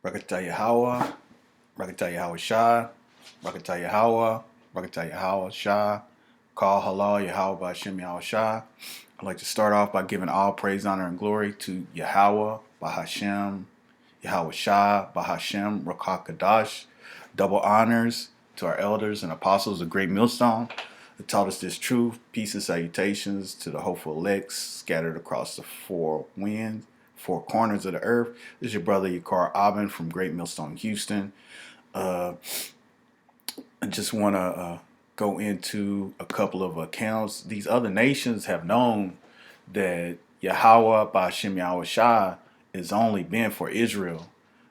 Rakata Yahweh, Rakata Yahweh Shah, Rakata Yahweh, Rakata Yahweh Shah, Call Halal Yahweh Ba'Shem Yahweh Shah. I'd like to start off by giving all praise, honor, and glory to Yahweh, Bahashem, Yahweh Shah, Bahashem, Rakakadash. Double honors to our elders and apostles of Great Millstone who taught us this truth. Peace and salutations to the hopeful elects scattered across the four corners of the earth. This is your brother Yakar Abin from Great Millstone, Houston. I just want to go into a couple of accounts. These other nations have known that Yahweh Ba'Shem Yahweh Shah is only been for Israel.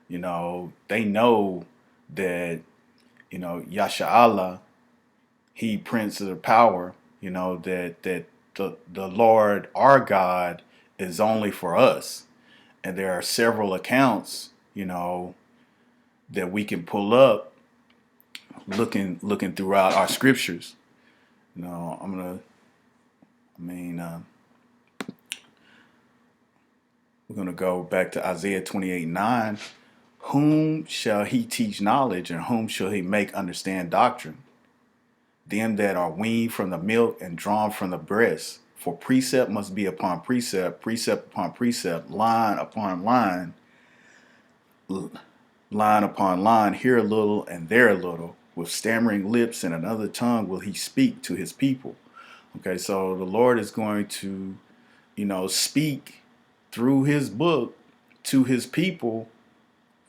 You know, they know that, Yasha Allah, he Prince of the Power, that the Lord, our God, is only for us. And there are several accounts, that we can pull up looking throughout our scriptures. We're gonna go back to Isaiah 28:9. Whom shall he teach knowledge, and whom shall he make understand doctrine? Them that are weaned from the milk and drawn from the breast. For precept must be upon precept, precept upon precept, line upon line, line upon line, here a little and there a little. With stammering lips and another tongue will he speak to his people. Okay, so the Lord is going to, speak through his book to his people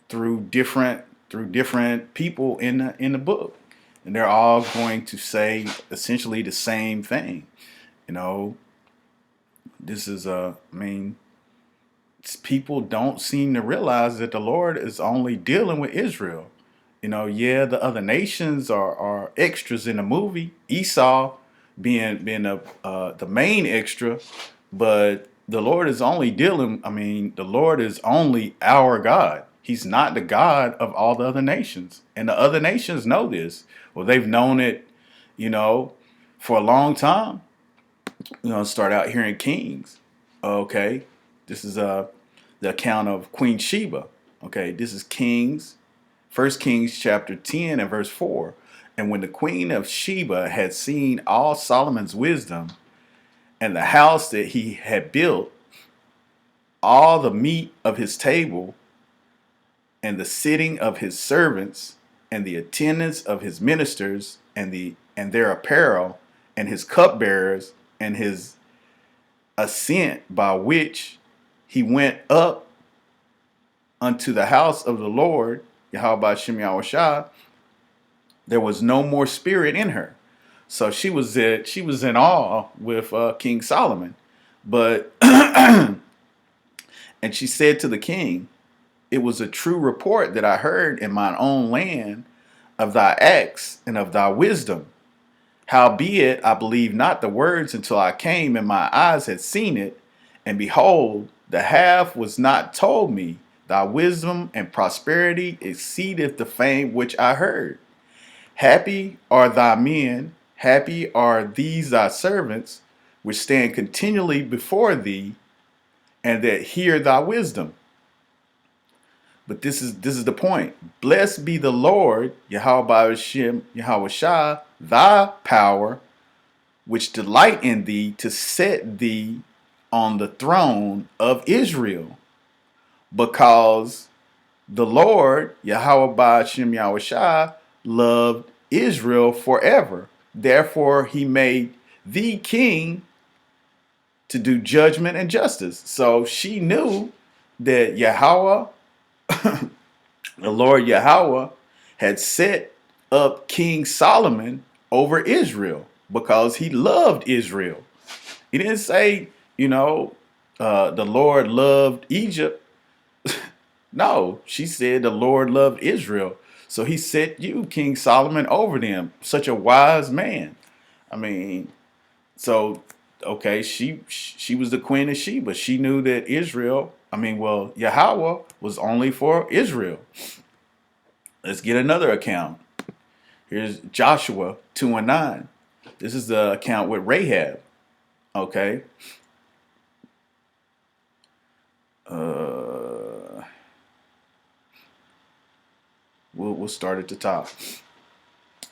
through different people in the book, and they're all going to say essentially the same thing. This is people don't seem to realize that the Lord is only dealing with Israel. Yeah, the other nations are extras in the movie. Esau being the main extra, but the Lord is only dealing. The Lord is only our God. He's not the God of all the other nations, and the other nations know this. Well, they've known it, for a long time. Start out here in Kings. Okay, this is the account of Queen Sheba. Okay, this is Kings, 1 Kings chapter 10 and verse 4. And when the queen of Sheba had seen all Solomon's wisdom and the house that he had built, all the meat of his table, and the sitting of his servants, and the attendance of his ministers, and their apparel, and his cupbearers, and his ascent by which he went up unto the house of the Lord, Yahweh Shem Yahweh Shah, there was no more spirit in her. So she was in awe with King Solomon. But and she said to the king, it was a true report that I heard in mine own land of thy acts and of thy wisdom. Howbeit, I believed not the words until I came and my eyes had seen it. And behold, the half was not told me. Thy wisdom and prosperity exceedeth the fame which I heard. Happy are thy men, happy are these thy servants, which stand continually before thee, and that hear thy wisdom. But this is the point. Blessed be the Lord, Yahweh Shem, Yahweh Shah, thy power, which delight in thee to set thee on the throne of Israel. Because the Lord, Yahweh Shem, Yahweh Shah, loved Israel forever. Therefore, he made thee king to do judgment and justice. So she knew that Yahweh, the Lord Yahweh, had set up King Solomon over Israel because he loved Israel. He didn't say, the Lord loved Egypt. No, she said the Lord loved Israel. So he set you, King Solomon, over them. Such a wise man. So okay, she was the queen of Sheba. She knew that Yahweh was only for Israel. Let's get another account. Here's Joshua 2:9. This is the account with Rahab. Okay. We'll start at the top.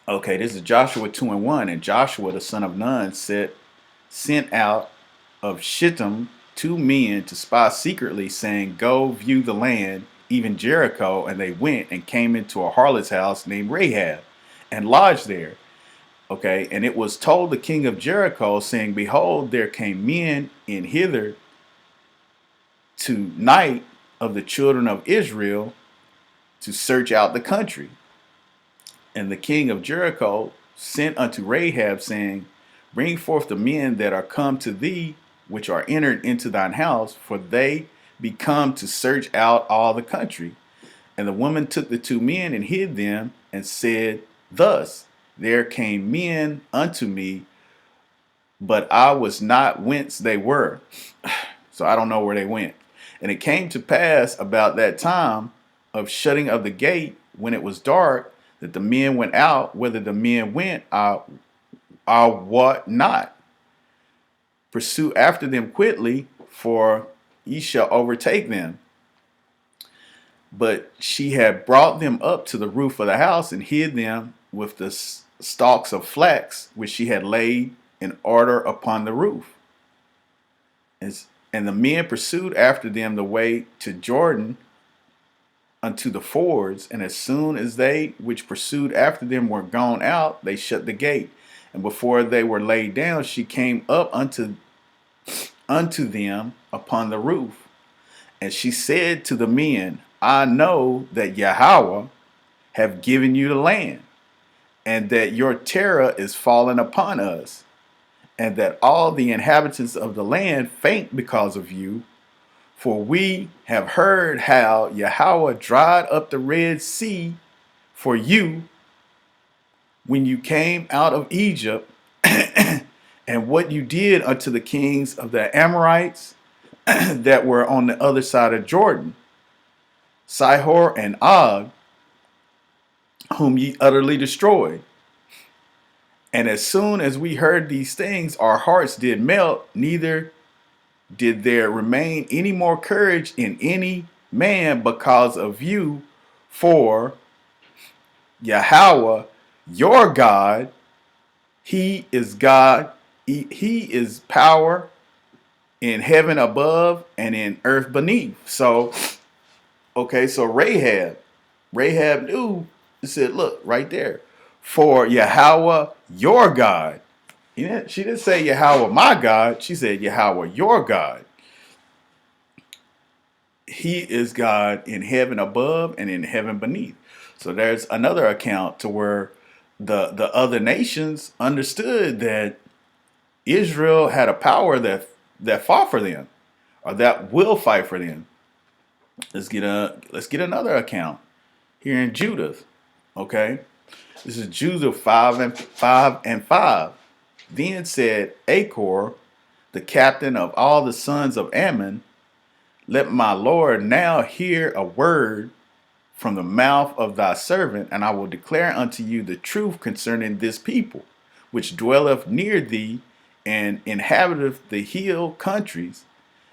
Okay, this is Joshua 2:1, and Joshua the son of Nun sent out of Shittim 2 men to spy secretly, saying, "Go view the land, even Jericho." And they went and came into a harlot's house named Rahab, and lodged there. Okay, and it was told the king of Jericho, saying, "Behold, there came men in hither tonight of the children of Israel to search out the country." And the king of Jericho sent unto Rahab, saying, "Bring forth the men that are come to thee, which are entered into thine house, for they be come to search out all the country." And the woman took the 2 men and hid them, and said thus, "There came men unto me, but I was not whence they were." So I don't know where they went. "And it came to pass about that time of shutting of the gate, when it was dark, that the men went out. Whether the men went, I wot not. Pursue after them quickly, for ye shall overtake them." But she had brought them up to the roof of the house, and hid them with the stalks of flax, which she had laid in order upon the roof. And the men pursued after them the way to Jordan unto the fords. And as soon as they which pursued after them were gone out, they shut the gate. And before they were laid down, she came up unto them upon the roof. And she said to the men, "I know that Yahweh have given you the land, and that your terror is fallen upon us, and that all the inhabitants of the land faint because of you. For we have heard how Yahweh dried up the Red Sea for you when you came out of Egypt, and what you did unto the kings of the Amorites that were on the other side of Jordan, Sihor and Og, whom ye utterly destroyed. And as soon as we heard these things, our hearts did melt, neither did there remain any more courage in any man because of you. For Yahweh, your God, he is God, he is power in heaven above and in earth beneath." So, okay, so Rahab knew, said, look, right there. For Yahweh, your God. She didn't say Yahweh, my God. She said Yahweh, your God. He is God in heaven above and in heaven beneath. So there's another account to where the other nations understood that Israel had a power that fought for them, or that will fight for them. Let's get another account here in Judith. Okay, this is Judith 5:5. Then said Achor, the captain of all the sons of Ammon, "Let my Lord now hear a word from the mouth of thy servant, and I will declare unto you the truth concerning this people, which dwelleth near thee, and inhabiteth the hill countries.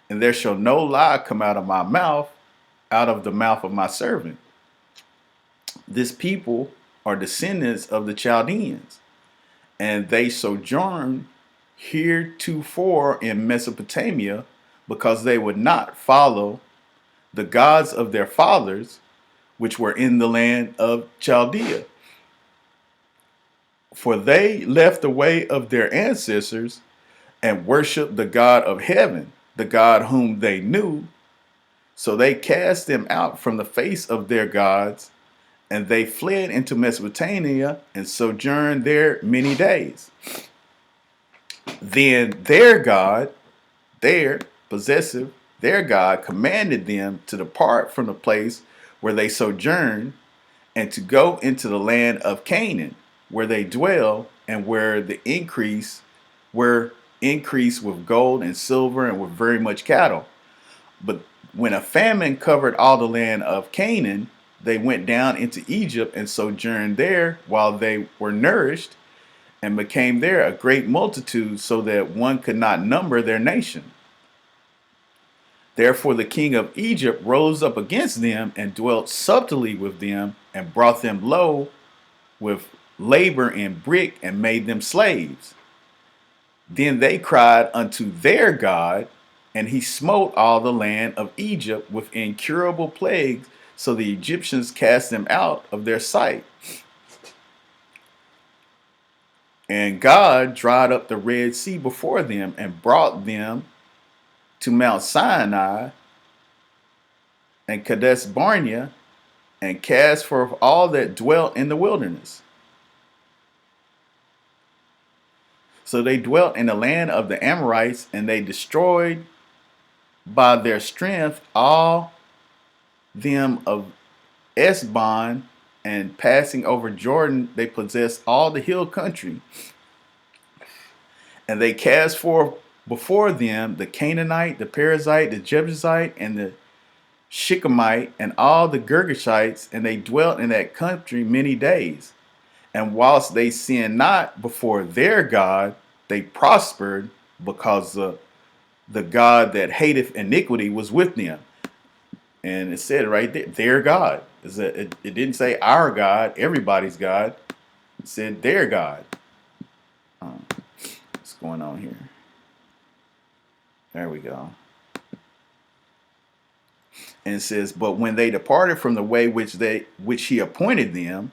And there shall no lie come out of my mouth, out of the mouth of my servant. This people are descendants of the Chaldeans, and they sojourn heretofore in Mesopotamia, because they would not follow the gods of their fathers, which were in the land of Chaldea. For they left the way of their ancestors and worshiped the God of heaven, the God whom they knew. So they cast them out from the face of their gods, and they fled into Mesopotamia and sojourned there many days. Then their God, their possessive, their God commanded them to depart from the place where they sojourned, and to go into the land of Canaan, where they dwell, and where the increase with gold and silver, and with very much cattle. But when a famine covered all the land of Canaan, they went down into Egypt and sojourned there while they were nourished, and became there a great multitude, so that one could not number their nation. Therefore the king of Egypt rose up against them and dwelt subtly with them and brought them low with labor and brick and made them slaves. Then they cried unto their God, and he smote all the land of Egypt with incurable plagues, so the Egyptians cast them out of their sight. And God dried up the Red Sea before them and brought them to Mount Sinai and Kadesh Barnea and cast forth all that dwelt in the wilderness. So they dwelt in the land of the Amorites, and they destroyed by their strength all them of Esbon, and passing over Jordan, they possessed all the hill country. And they cast forth before them the Canaanite, the Perizzite, the Jebusite, and the Shechemite, and all the Girgashites, and they dwelt in that country many days. And whilst they sinned not before their God, they prospered, because the God that hateth iniquity was with them. And it said right there, their God. It didn't say our God, everybody's God. It said their God. What's going on here? There we go. And it says, but when they departed from the way which he appointed them,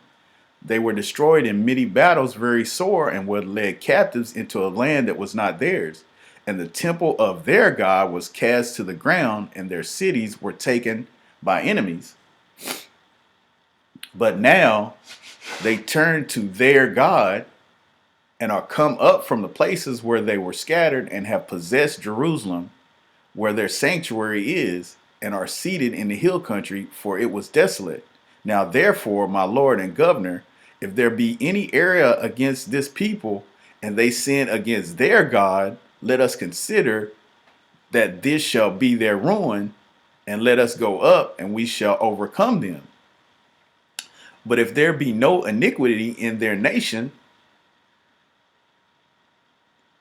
they were destroyed in many battles very sore, and were led captives into a land that was not theirs. And the temple of their God was cast to the ground, and their cities were taken by enemies. But now they turn to their God, and are come up from the places where they were scattered, and have possessed Jerusalem, where their sanctuary is, and are seated in the hill country, for it was desolate. Now therefore, my Lord and Governor, if there be any area against this people, and they sin against their God, let us consider that this shall be their ruin, and let us go up, and we shall overcome them. But if there be no iniquity in their nation,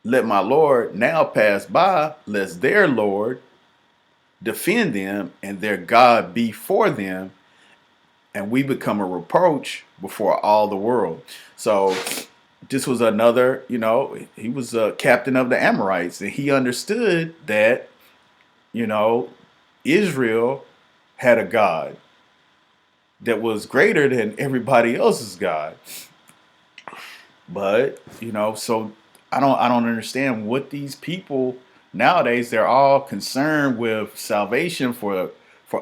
let my Lord now pass by, lest their Lord defend them, and their God be for them, and we become a reproach before all the world. So this was another, he was a captain of the Amorites, and he understood that, Israel had a God that was greater than everybody else's God. But, so I don't understand what these people nowadays, they're all concerned with salvation for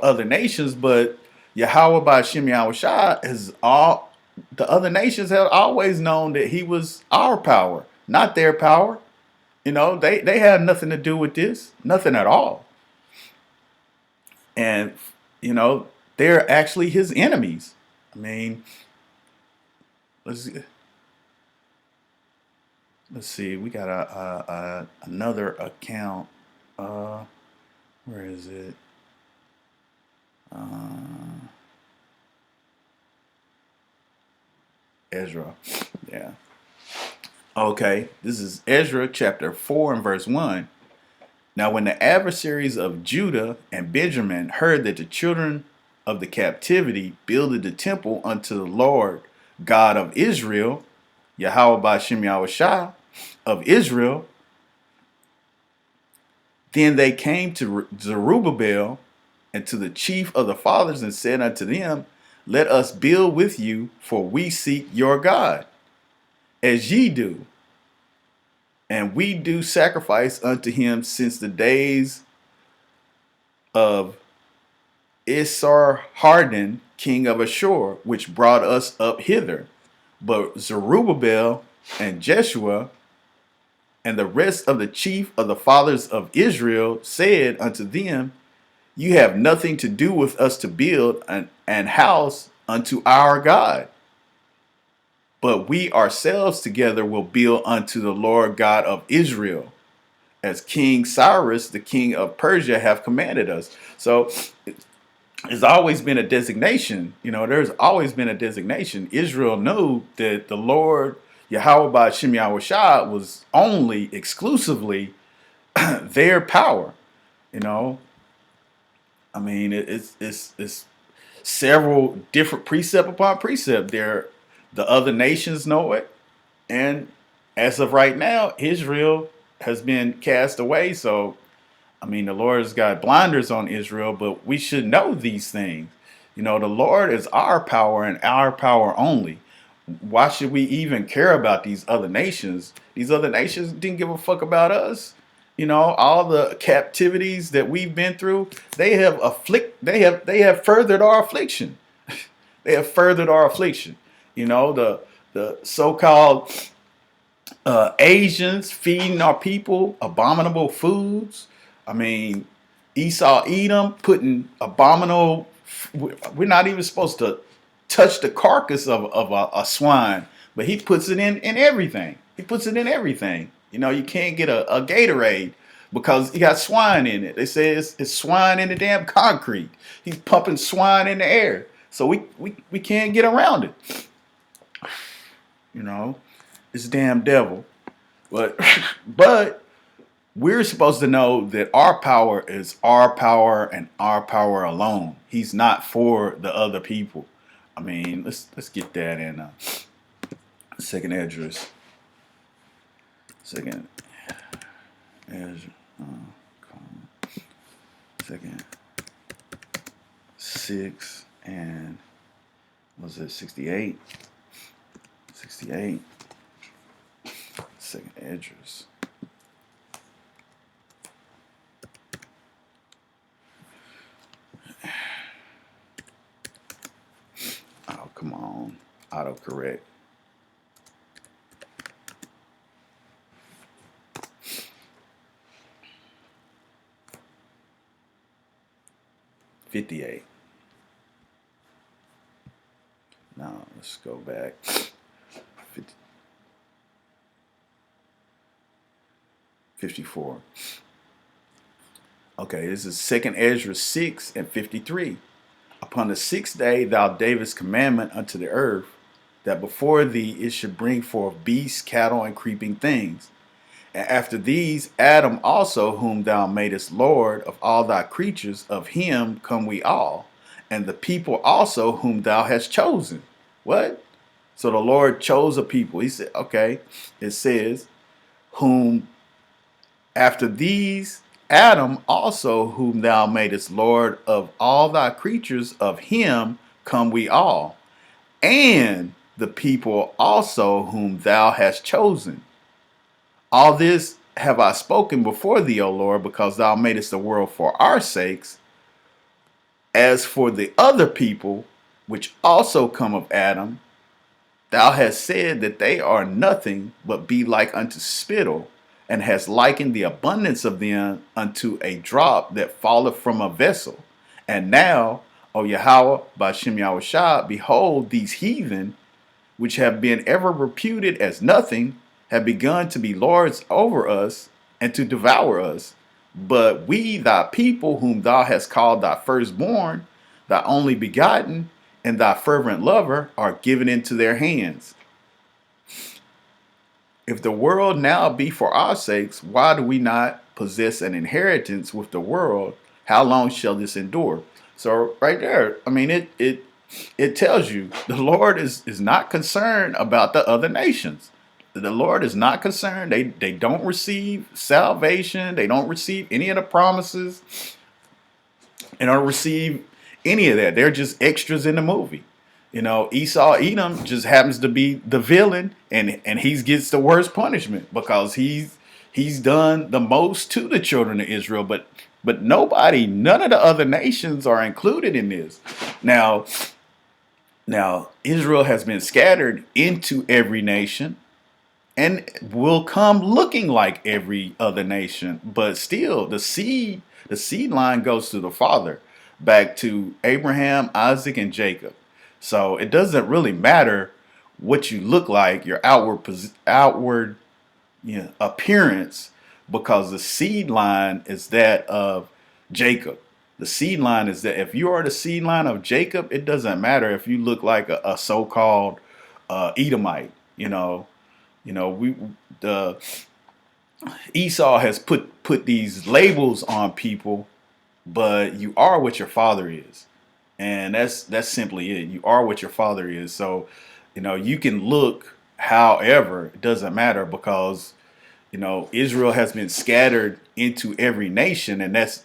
other nations, but Yahweh by Shem Yahushua is all, the other nations have always known that he was our power, not their power. They had nothing to do with this, nothing at all. And, they're actually his enemies. I mean, let's see. We got another account. Where is it? Ezra. Yeah. Okay. This is Ezra chapter 4 and verse 1. Now when the adversaries of Judah and Benjamin heard that the children of the captivity builded the temple unto the Lord God of Israel, Yahweh by Shem Yahushua of Israel, then they came to Zerubbabel and to the chief of the fathers, and said unto them, let us build with you, for we seek your God, as ye do. And we do sacrifice unto him since the days of Esarhaddon, king of Ashur, which brought us up hither. But Zerubbabel and Jeshua and the rest of the chief of the fathers of Israel said unto them, you have nothing to do with us to build an house unto our God, but we ourselves together will build unto the Lord God of Israel, as King Cyrus, the king of Persia, have commanded us. So it's always been a designation. There's always been a designation. Israel knew that the Lord, Yahweh by Shem Yahushua, was only exclusively their power, I mean, it's several different precept upon precept. There, the other nations know it, and as of right now, Israel has been cast away. So, I mean, the Lord has got blinders on Israel, but we should know these things. You know, the Lord is our power and our power only. Why should we even care about these other nations? These other nations didn't give a fuck about us. You know, all the captivities that we've been through, they have furthered our affliction. They have furthered our affliction. You know, the so-called Asians feeding our people abominable foods. I mean, Esau Edom putting abominable. We're not even supposed to touch the carcass of a swine, but he puts it in everything. He puts it in everything. You know, you can't get a Gatorade because he got swine in it. They say it's swine in the damn concrete. He's pumping swine in the air, so we can't get around it. You know, this damn devil. But but we're supposed to know that our power is our power and our power alone. He's not for the other people. I mean, let's get that in second address. Second address. Second 6 and was it 68? 68. Second address. Oh, come on. Autocorrect. $58. Now let's go back. 50, 54. Okay, this is second Ezra 6 and 53. Upon the sixth day thou davest commandment unto the earth, that before thee it should bring forth beasts, cattle, and creeping things. And after these, Adam also, whom thou madest Lord of all thy creatures, of him come we all, and the people also whom thou hast chosen. What? So the Lord chose a people. He said, okay, it says, whom after these, Adam also, whom thou madest Lord of all thy creatures, of him come we all, and the people also whom thou hast chosen. All this have I spoken before thee, O Lord, because thou madest the world for our sakes. As for the other people, which also come of Adam, thou hast said that they are nothing but be like unto spittle, and hast likened the abundance of them unto a drop that falleth from a vessel. And now, O Yahweh, by Shem Yahushua, behold, these heathen, which have been ever reputed as nothing, have begun to be lords over us and to devour us. But we, thy people, whom thou hast called thy firstborn, thy only begotten, and thy fervent lover, are given into their hands. If the world now be for our sakes, why do we not possess an inheritance with the world? How long shall this endure? So right there, I mean, it tells you the Lord is not concerned about the other nations. The Lord is not concerned. They don't receive salvation. They don't receive any of the promises. They don't receive any of that. They're just extras in the movie. You know, Esau Edom just happens to be the villain, and he gets the worst punishment because he's done the most to the children of Israel. But none of the other nations are included in this. Now Israel has been scattered into every nation and will come looking like every other nation, but still the seed line goes to the father, back to Abraham, Isaac, and Jacob. So it doesn't really matter what you look like, your outward appearance, because the seed line is that of Jacob. The seed line is that if you are the seed line of Jacob, it doesn't matter if you look like a so-called Edomite. The Esau has put these labels on people but you are what your father is, and that's simply it. You are what your father is. So, you can look however, it doesn't matter, because Israel has been scattered into every nation, and that's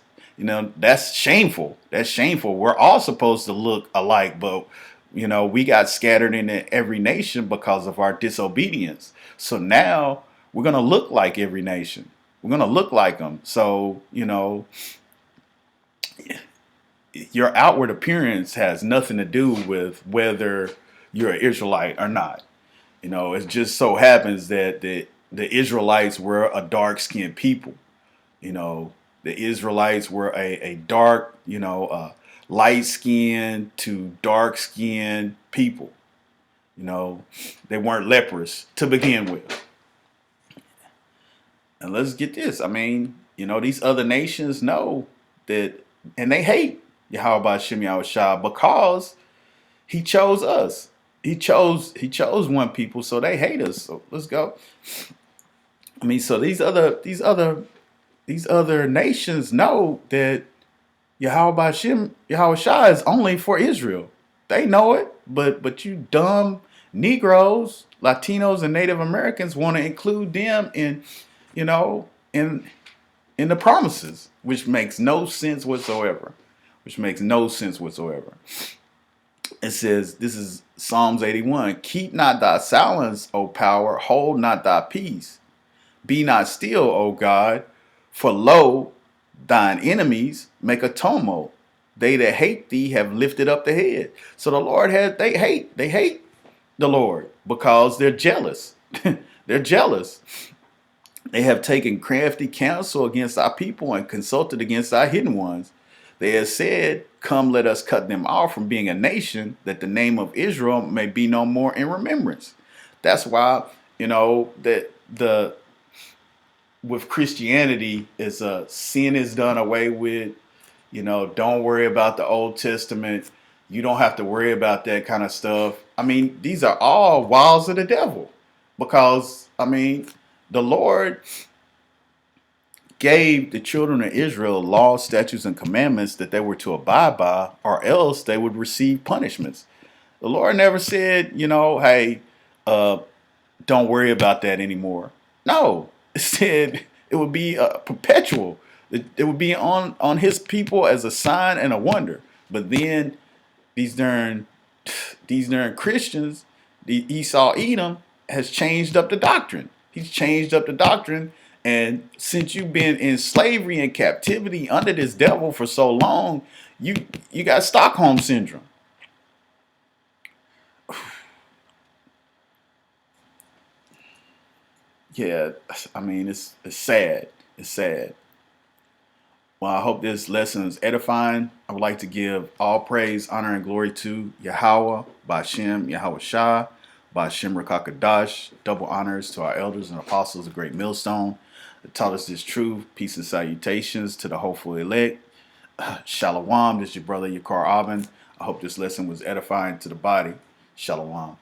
shameful. That's shameful. We're all supposed to look alike, but we got scattered into every nation because of our disobedience. So now we're gonna look like every nation. We're gonna look like them. So your outward appearance has nothing to do with whether you're an Israelite or not. It just so happens that the Israelites were a dark skinned people. You know, the Israelites were a dark, light skinned to dark skinned people. They weren't leprous to begin with. And let's get this. I mean, these other nations know that, and they hate Yahweh Shem Shah because he chose us. He chose one people, so they hate us. So let's go. I mean, so these other nations know that Yahweh Shah is only for Israel. They know it, but you dumb Negroes, Latinos, and Native Americans want to include them in, you know, in in the promises, which makes no sense whatsoever. Which makes no sense whatsoever. It says, this is Psalms 81. Keep not thy silence, O power, hold not thy peace. Be not still, O God, for lo, thine enemies make a tumult. They that hate thee have lifted up the head. So the Lord they hate the Lord because they're jealous. They're jealous. They have taken crafty counsel against our people and consulted against our hidden ones. They have said, come, let us cut them off from being a nation, that the name of Israel may be no more in remembrance. That's why, that the with Christianity is sin is done away with. Don't worry about the Old Testament. You don't have to worry about that kind of stuff. I mean, these are all wiles of the devil, because the Lord gave the children of Israel laws, statutes, and commandments that they were to abide by, or else they would receive punishments. The Lord never said, hey, don't worry about that anymore. No, it said it would be perpetual. It would be on His people as a sign and a wonder. But then these darn Christians, the Esau Edom, has changed up the doctrine. He's changed up the doctrine. And since you've been in slavery and captivity under this devil for so long, you got Stockholm syndrome. Yeah, it's sad. It's sad. Well, I hope this lesson is edifying. I would like to give all praise, honor, and glory to Yahweh, Bashem, Yahweh Shah, Bashem Rakakadash. Double honors to our elders and apostles of Great Millstone that taught us this truth. Peace and salutations to the hopeful elect. Shalom. This is your brother Yakar Abin. I hope this lesson was edifying to the body. Shalom.